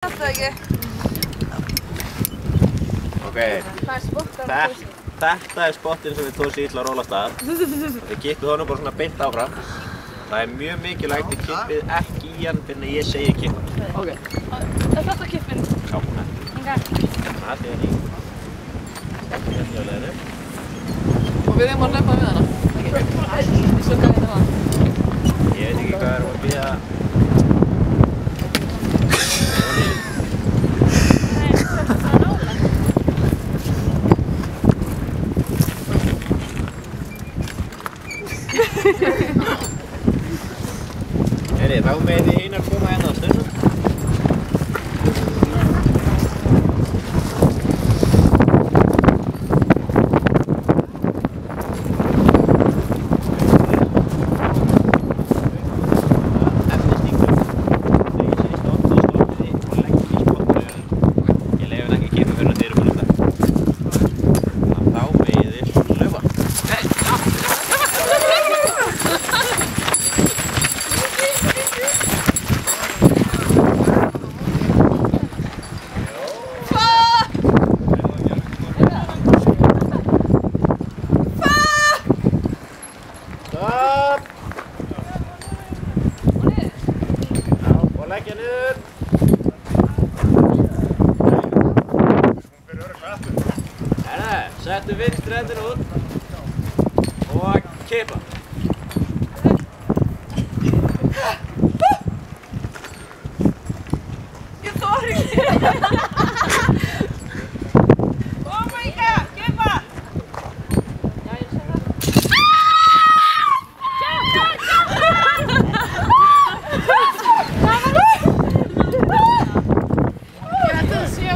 Ok, þetta er spottinn sem við tóðum illa að róla af stað. Við kippum honum bara svona beint áfram. Það er mjög mikilvægt að kippið ekki í hann fyrir að ég segi kippa. Ok. Er þetta kippinn? Já. Hérna, þetta er í. Hérna á leiðinu. Og við erum að hlaupa við hana? Ekki? Ég svo hvað þetta var. Ég veit ekki hvað við erum að bíða. Heyri, þá megið þið hinar koma hérna á stundum. Eftir stíklum. Þegar ég segi stopp, þá stoppið þið og leggið í stoppinu. Ég leyfi ekki að kippa fyrir að þið eru búin um það. Þá megið þið hlaupa. Stopp! Já, og leggja niður. Settu vinstri hendina út og kippa. Ég þori ekki. Oh my god, kippa! Já, ég sé það. Ég veit að það sé